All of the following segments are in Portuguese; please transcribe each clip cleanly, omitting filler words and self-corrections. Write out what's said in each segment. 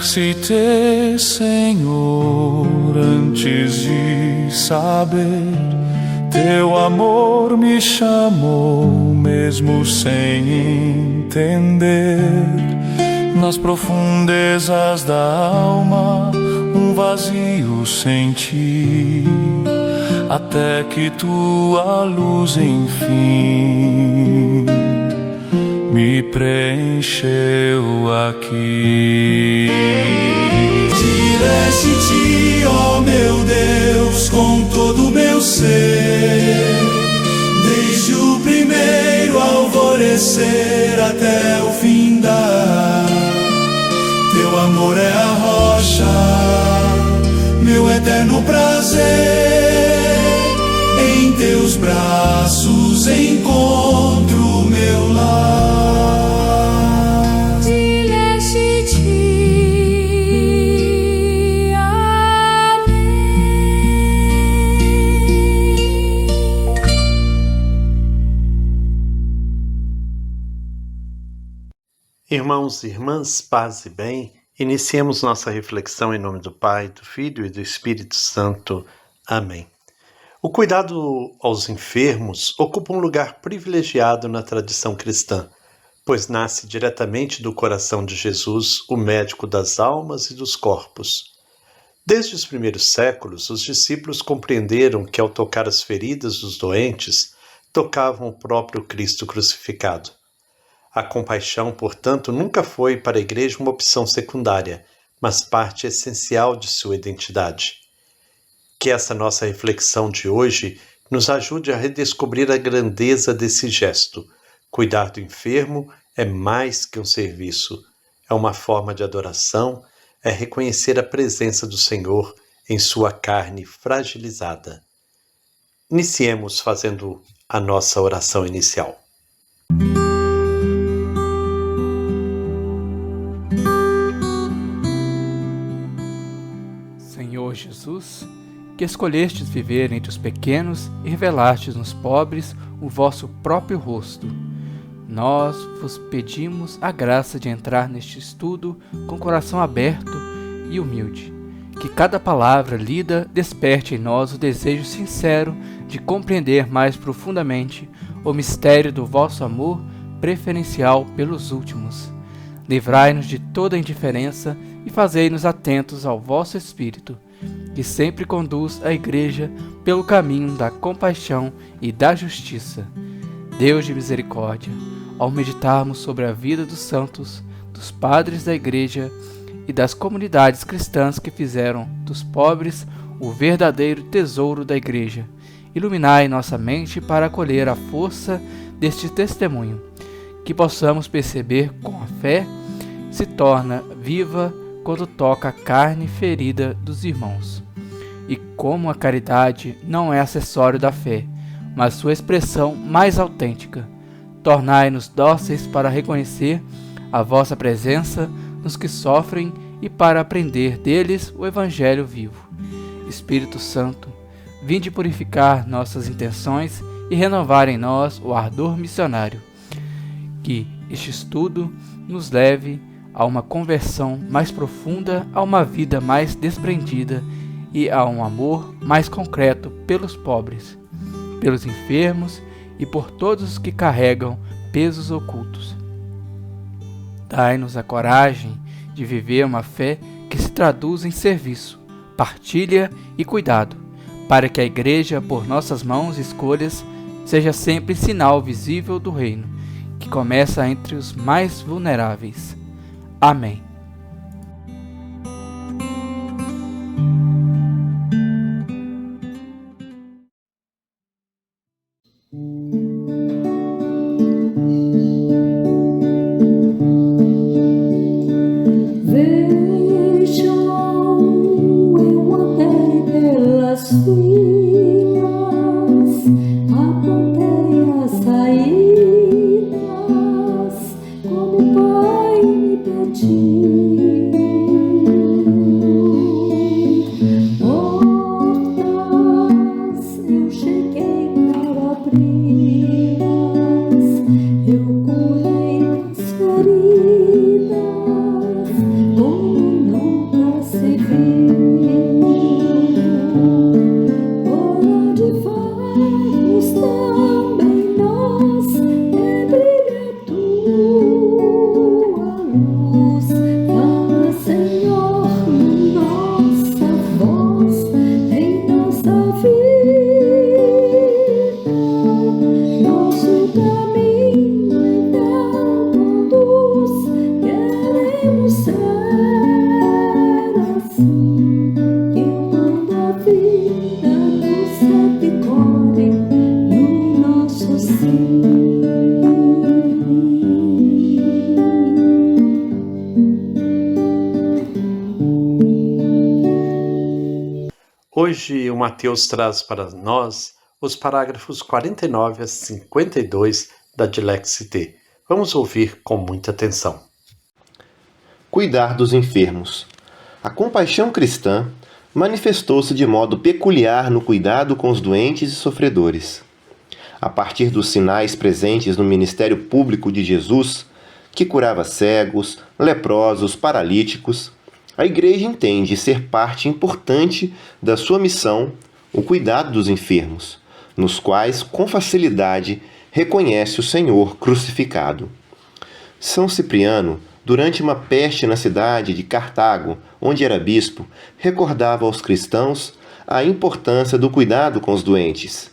exercitei, Senhor, antes de saber. Teu amor me chamou, mesmo sem entender. Nas profundezas da alma, um vazio senti, até que tua luz, enfim, me preencheu aqui. Direste-te, ó meu Deus, com todo o meu ser, desde o primeiro alvorecer até o findar. Teu amor é a rocha, meu eterno prazer. Em teus braços encontro meu lar. Direste-te, amém. Irmãos e irmãs, paz e bem, iniciemos nossa reflexão em nome do Pai, do Filho e do Espírito Santo. Amém. O cuidado aos enfermos ocupa um lugar privilegiado na tradição cristã, pois nasce diretamente do coração de Jesus, o médico das almas e dos corpos. Desde os primeiros séculos, os discípulos compreenderam que, ao tocar as feridas dos doentes, tocavam o próprio Cristo crucificado. A compaixão, portanto, nunca foi para a Igreja uma opção secundária, mas parte essencial de sua identidade. Que essa nossa reflexão de hoje nos ajude a redescobrir a grandeza desse gesto. Cuidar do enfermo é mais que um serviço, é uma forma de adoração, é reconhecer a presença do Senhor em sua carne fragilizada. Iniciemos fazendo a nossa oração inicial. Senhor Jesus, que escolhestes viver entre os pequenos e revelastes nos pobres o vosso próprio rosto, nós vos pedimos a graça de entrar neste estudo com coração aberto e humilde. Que cada palavra lida desperte em nós o desejo sincero de compreender mais profundamente o mistério do vosso amor preferencial pelos últimos. Livrai-nos de toda indiferença e fazei-nos atentos ao vosso Espírito, que sempre conduz a Igreja pelo caminho da compaixão e da justiça. Deus de misericórdia, ao meditarmos sobre a vida dos santos, dos padres da Igreja e das comunidades cristãs que fizeram dos pobres o verdadeiro tesouro da Igreja, iluminai nossa mente para acolher a força deste testemunho, que possamos perceber como a fé se torna viva quando toca a carne ferida dos irmãos. E como a caridade não é acessório da fé, mas sua expressão mais autêntica, tornai-nos dóceis para reconhecer a vossa presença nos que sofrem e para aprender deles o Evangelho vivo. Espírito Santo, vinde purificar nossas intenções e renovar em nós o ardor missionário. Que este estudo nos leve a uma conversão mais profunda, a uma vida mais desprendida e a um amor mais concreto pelos pobres, pelos enfermos e por todos os que carregam pesos ocultos. Dai-nos a coragem de viver uma fé que se traduz em serviço, partilha e cuidado, para que a Igreja, por nossas mãos e escolhas, seja sempre sinal visível do reino, que começa entre os mais vulneráveis. Amém. Vejam, eu andei pelas filas, apontei as saídas, como o Pai me pediu. Hoje o Mateus traz para nós os parágrafos 49 a 52 da Dilexit. Vamos ouvir com muita atenção. Cuidar dos enfermos. A compaixão cristã manifestou-se de modo peculiar no cuidado com os doentes e sofredores. A partir dos sinais presentes no ministério público de Jesus, que curava cegos, leprosos, paralíticos, a Igreja entende ser parte importante da sua missão o cuidado dos enfermos, nos quais, com facilidade, reconhece o Senhor crucificado. São Cipriano, durante uma peste na cidade de Cartago, onde era bispo, recordava aos cristãos a importância do cuidado com os doentes.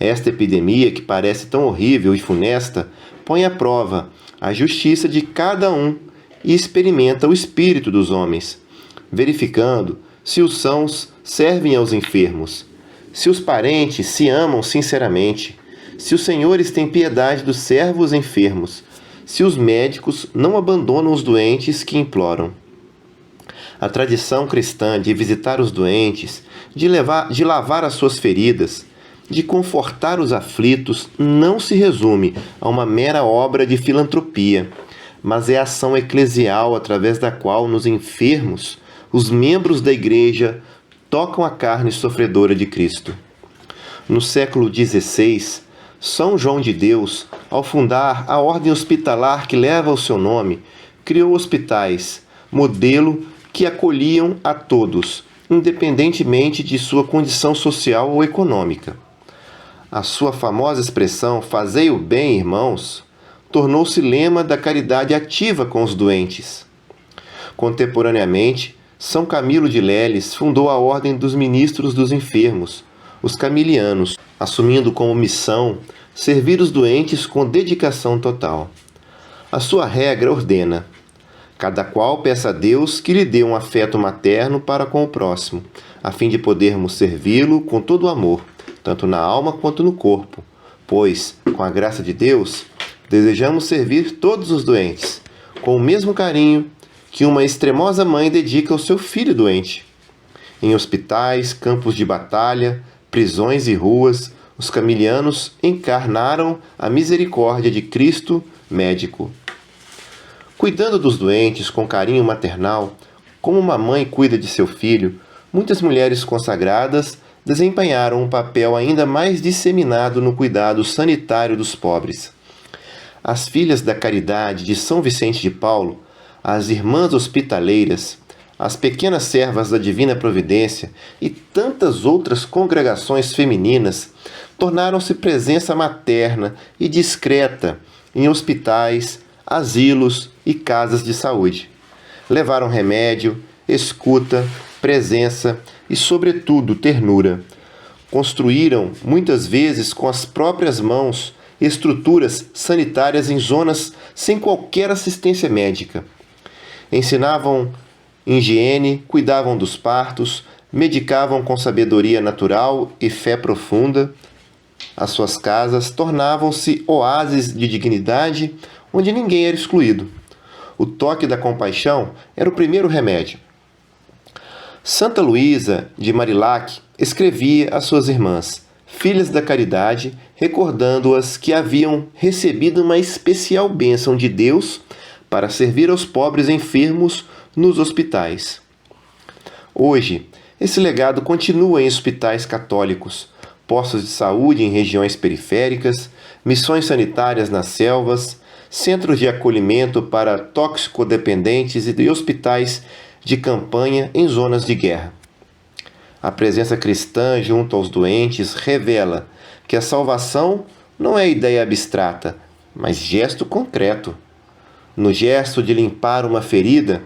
Esta epidemia, que parece tão horrível e funesta, põe à prova a justiça de cada um e experimenta o espírito dos homens, verificando se os sãos servem aos enfermos, se os parentes se amam sinceramente, se os senhores têm piedade dos servos enfermos, se os médicos não abandonam os doentes que imploram. A tradição cristã de visitar os doentes, de lavar as suas feridas, de confortar os aflitos, não se resume a uma mera obra de filantropia, mas é a ação eclesial através da qual, nos enfermos, os membros da Igreja tocam a carne sofredora de Cristo. No século XVI, São João de Deus, ao fundar a ordem hospitalar que leva o seu nome, criou hospitais, modelo que acolhiam a todos, independentemente de sua condição social ou econômica. A sua famosa expressão "fazei o bem, irmãos", tornou-se lema da caridade ativa com os doentes. Contemporaneamente, São Camilo de Leles fundou a Ordem dos Ministros dos Enfermos, os Camilianos, assumindo como missão servir os doentes com dedicação total. A sua regra ordena: cada qual peça a Deus que lhe dê um afeto materno para com o próximo, a fim de podermos servi-lo com todo o amor, tanto na alma quanto no corpo, pois, com a graça de Deus, desejamos servir todos os doentes, com o mesmo carinho que uma extremosa mãe dedica ao seu filho doente. Em hospitais, campos de batalha, prisões e ruas, os camilianos encarnaram a misericórdia de Cristo, médico. Cuidando dos doentes com carinho maternal, como uma mãe cuida de seu filho, muitas mulheres consagradas desempenharam um papel ainda mais disseminado no cuidado sanitário dos pobres. As Filhas da Caridade de São Vicente de Paulo, as Irmãs Hospitaleiras, as Pequenas Servas da Divina Providência e tantas outras congregações femininas tornaram-se presença materna e discreta em hospitais, asilos e casas de saúde. Levaram remédio, escuta, presença e, sobretudo, ternura. Construíram, muitas vezes com as próprias mãos, estruturas sanitárias em zonas sem qualquer assistência médica. Ensinavam higiene, cuidavam dos partos, medicavam com sabedoria natural e fé profunda. As suas casas tornavam-se oásis de dignidade onde ninguém era excluído. O toque da compaixão era o primeiro remédio. Santa Luísa de Marillac escrevia às suas irmãs, Filhas da Caridade, recordando-as que haviam recebido uma especial bênção de Deus para servir aos pobres enfermos nos hospitais. Hoje, esse legado continua em hospitais católicos, postos de saúde em regiões periféricas, missões sanitárias nas selvas, centros de acolhimento para toxicodependentes e hospitais de campanha em zonas de guerra. A presença cristã junto aos doentes revela que a salvação não é ideia abstrata, mas gesto concreto. No gesto de limpar uma ferida,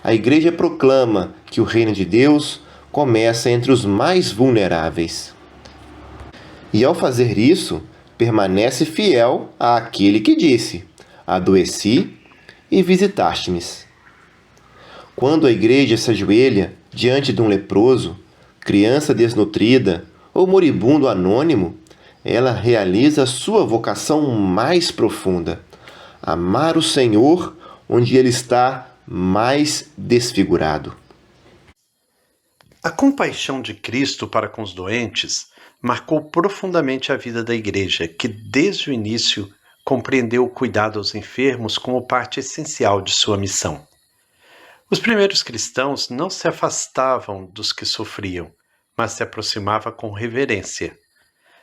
a Igreja proclama que o reino de Deus começa entre os mais vulneráveis. E ao fazer isso, permanece fiel àquele que disse: adoeci e visitaste-me. Quando a Igreja se ajoelha diante de um leproso, criança desnutrida ou moribundo anônimo, ela realiza a sua vocação mais profunda: amar o Senhor onde ele está mais desfigurado. A compaixão de Cristo para com os doentes marcou profundamente a vida da Igreja, que desde o início compreendeu o cuidado aos enfermos como parte essencial de sua missão. Os primeiros cristãos não se afastavam dos que sofriam, mas se aproximavam com reverência.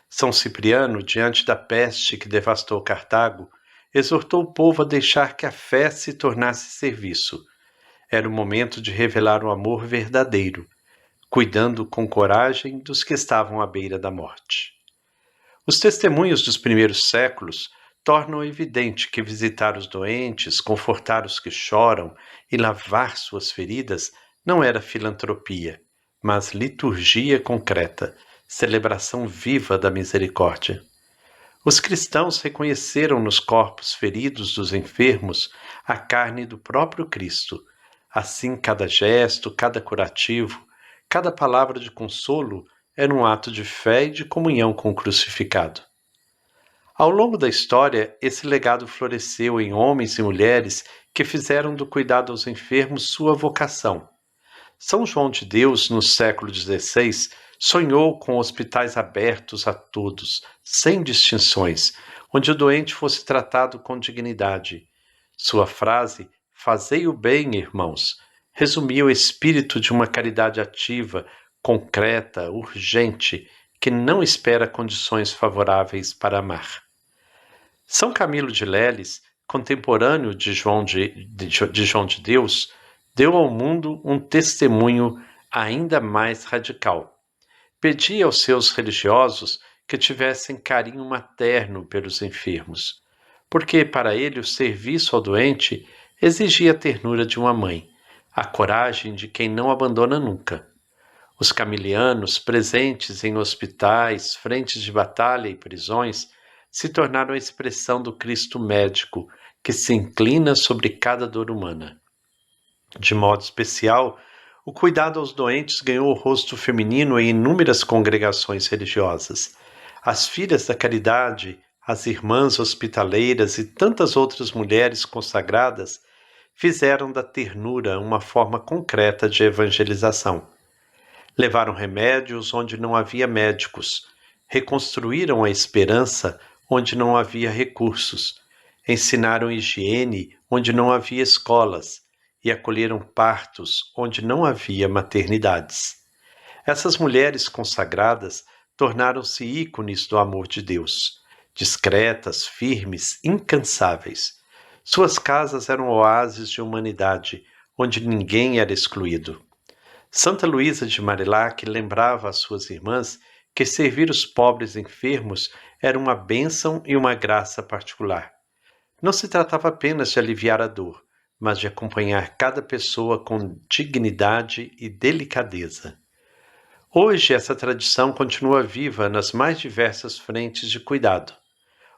São Cipriano, diante da peste que devastou Cartago, exortou o povo a deixar que a fé se tornasse serviço. Era o momento de revelar o amor verdadeiro, cuidando com coragem dos que estavam à beira da morte. Os testemunhos dos primeiros séculos tornam evidente que visitar os doentes, confortar os que choram e lavar suas feridas não era filantropia, mas liturgia concreta, celebração viva da misericórdia. Os cristãos reconheceram nos corpos feridos dos enfermos a carne do próprio Cristo. Assim, cada gesto, cada curativo, cada palavra de consolo era um ato de fé e de comunhão com o crucificado. Ao longo da história, esse legado floresceu em homens e mulheres que fizeram do cuidado aos enfermos sua vocação. São João de Deus, no século XVI, sonhou com hospitais abertos a todos, sem distinções, onde o doente fosse tratado com dignidade. Sua frase, "Fazei o bem, irmãos", resumia o espírito de uma caridade ativa, concreta, urgente, que não espera condições favoráveis para amar. São Camilo de Leles, contemporâneo de João de Deus, deu ao mundo um testemunho ainda mais radical. Pedia aos seus religiosos que tivessem carinho materno pelos enfermos, porque para ele o serviço ao doente exigia a ternura de uma mãe, a coragem de quem não abandona nunca. Os camilianos, presentes em hospitais, frentes de batalha e prisões, se tornaram a expressão do Cristo médico, que se inclina sobre cada dor humana. De modo especial, o cuidado aos doentes ganhou o rosto feminino em inúmeras congregações religiosas. As filhas da caridade, as irmãs hospitaleiras e tantas outras mulheres consagradas fizeram da ternura uma forma concreta de evangelização. Levaram remédios onde não havia médicos, reconstruíram a esperança onde não havia recursos, ensinaram higiene onde não havia escolas e acolheram partos onde não havia maternidades. Essas mulheres consagradas tornaram-se ícones do amor de Deus, discretas, firmes, incansáveis. Suas casas eram oásis de humanidade, onde ninguém era excluído. Santa Luísa de Marillac lembrava às suas irmãs que servir os pobres enfermos era uma bênção e uma graça particular. Não se tratava apenas de aliviar a dor, mas de acompanhar cada pessoa com dignidade e delicadeza. Hoje, essa tradição continua viva nas mais diversas frentes de cuidado.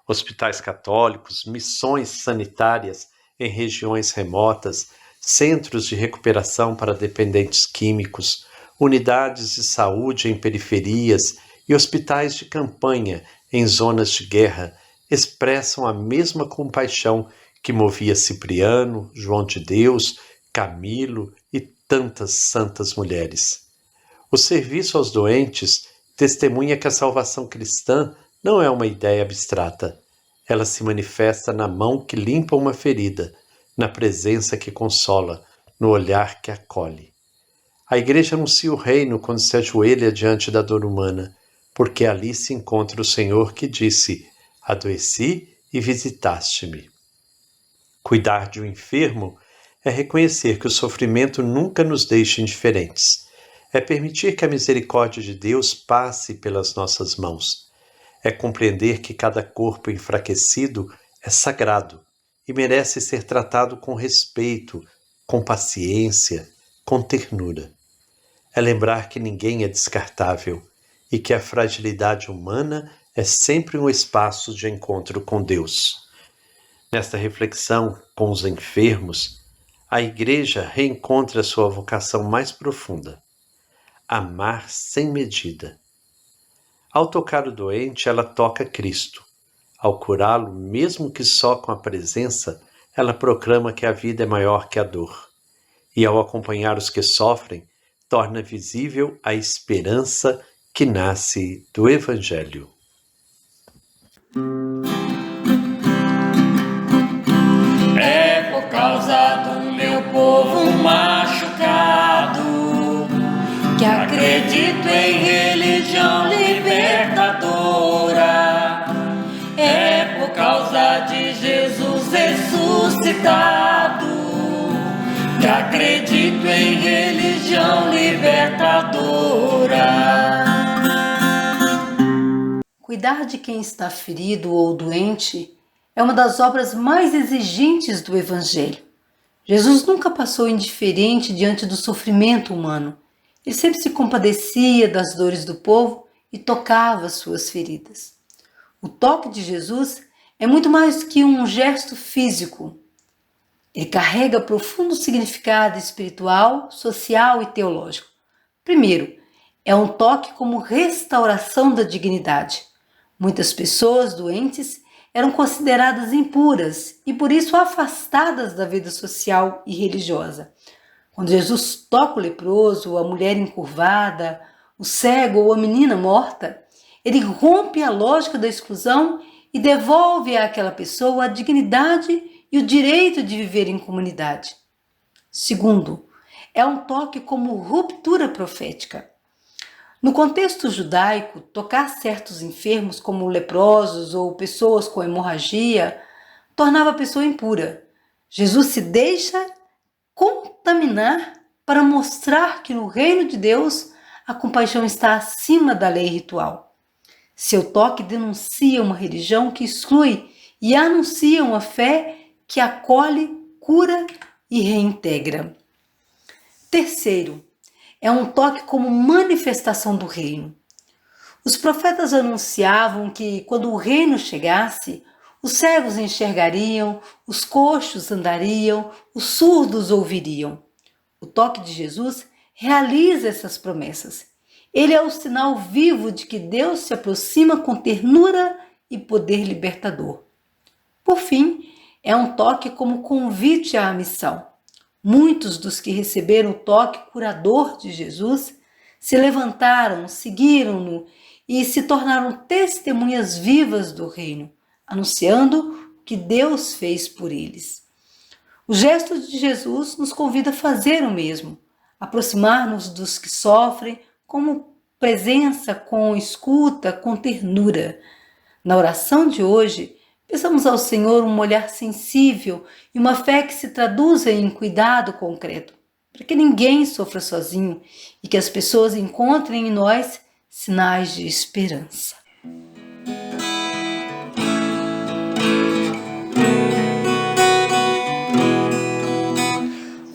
Hospitais católicos, missões sanitárias em regiões remotas, centros de recuperação para dependentes químicos, unidades de saúde em periferias e hospitais de campanha em zonas de guerra expressam a mesma compaixão que movia Cipriano, João de Deus, Camilo e tantas santas mulheres. O serviço aos doentes testemunha que a salvação cristã não é uma ideia abstrata. Ela se manifesta na mão que limpa uma ferida, na presença que consola, no olhar que acolhe. A Igreja anuncia o reino quando se ajoelha diante da dor humana, porque ali se encontra o Senhor que disse: "Adoeci e visitaste-me". Cuidar de um enfermo é reconhecer que o sofrimento nunca nos deixa indiferentes. É permitir que a misericórdia de Deus passe pelas nossas mãos. É compreender que cada corpo enfraquecido é sagrado e merece ser tratado com respeito, com paciência, com ternura. É lembrar que ninguém é descartável e que a fragilidade humana é sempre um espaço de encontro com Deus. Nesta reflexão com os enfermos, a Igreja reencontra sua vocação mais profunda: amar sem medida. Ao tocar o doente, ela toca Cristo. Ao curá-lo, mesmo que só com a presença, ela proclama que a vida é maior que a dor. E ao acompanhar os que sofrem, torna visível a esperança que nasce do Evangelho. É por causa do meu povo machucado que acredito em religião libertadora. É por causa de Jesus ressuscitado que acredito em religião libertadora. Cuidar de quem está ferido ou doente é uma das obras mais exigentes do Evangelho. Jesus nunca passou indiferente diante do sofrimento humano. Ele sempre se compadecia das dores do povo e tocava suas feridas. O toque de Jesus é muito mais que um gesto físico. Ele carrega profundo significado espiritual, social e teológico. Primeiro, é um toque como restauração da dignidade. Muitas pessoas doentes eram consideradas impuras e por isso afastadas da vida social e religiosa. Quando Jesus toca o leproso, a mulher encurvada, o cego ou a menina morta, ele rompe a lógica da exclusão e devolve àquela pessoa a dignidade e o direito de viver em comunidade. Segundo, é um toque como ruptura profética. No contexto judaico, tocar certos enfermos, como leprosos ou pessoas com hemorragia, tornava a pessoa impura. Jesus se deixa contaminar para mostrar que no reino de Deus a compaixão está acima da lei ritual. Seu toque denuncia uma religião que exclui e anuncia uma fé que acolhe, cura e reintegra. Terceiro, é um toque como manifestação do reino. Os profetas anunciavam que, quando o reino chegasse, os cegos enxergariam, os coxos andariam, os surdos ouviriam. O toque de Jesus realiza essas promessas. Ele é o sinal vivo de que Deus se aproxima com ternura e poder libertador. Por fim, é um toque como convite à missão. Muitos dos que receberam o toque curador de Jesus se levantaram, seguiram-no e se tornaram testemunhas vivas do reino, anunciando o que Deus fez por eles. O gesto de Jesus nos convida a fazer o mesmo, aproximar-nos dos que sofrem com presença, com escuta, com ternura. Na oração de hoje, peçamos ao Senhor um olhar sensível e uma fé que se traduza em cuidado concreto, para que ninguém sofra sozinho e que as pessoas encontrem em nós sinais de esperança.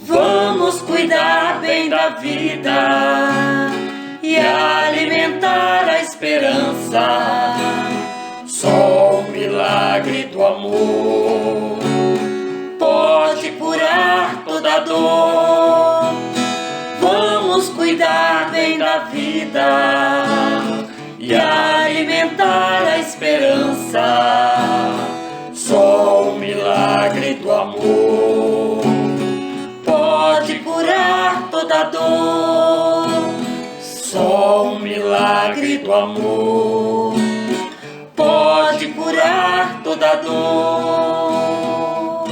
Vamos cuidar bem da vida e alimentar a esperança. Só o milagre do amor pode curar toda dor. Vamos cuidar bem da vida e alimentar a esperança. Só o milagre do amor pode curar toda dor. Só o milagre do amor pode curar toda dor.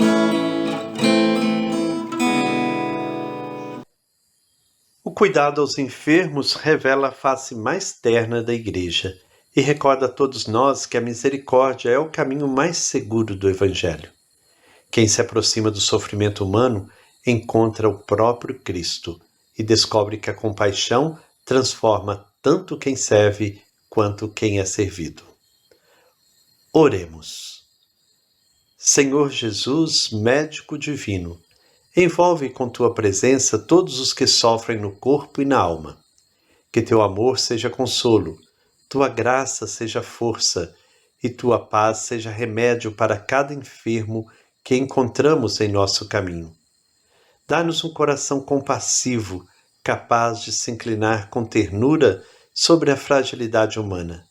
O cuidado aos enfermos revela a face mais terna da Igreja e recorda a todos nós que a misericórdia é o caminho mais seguro do Evangelho. Quem se aproxima do sofrimento humano encontra o próprio Cristo e descobre que a compaixão transforma tanto quem serve quanto quem é servido. Oremos. Senhor Jesus, médico divino, envolve com tua presença todos os que sofrem no corpo e na alma. Que teu amor seja consolo, tua graça seja força e tua paz seja remédio para cada enfermo que encontramos em nosso caminho. Dá-nos um coração compassivo, capaz de se inclinar com ternura sobre a fragilidade humana.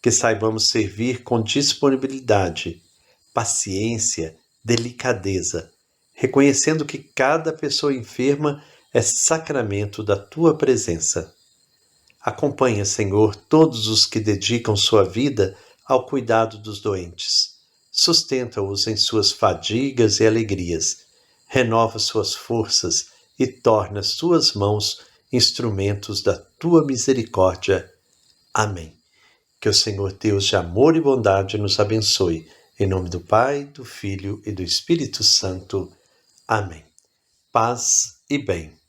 que saibamos servir com disponibilidade, paciência, delicadeza, reconhecendo que cada pessoa enferma é sacramento da Tua presença. Acompanha, Senhor, todos os que dedicam sua vida ao cuidado dos doentes. Sustenta-os em suas fadigas e alegrias. Renova suas forças e torna suas mãos instrumentos da Tua misericórdia. Amém. Que o Senhor Deus de amor e bondade nos abençoe. Em nome do Pai, do Filho e do Espírito Santo. Amém. Paz e bem.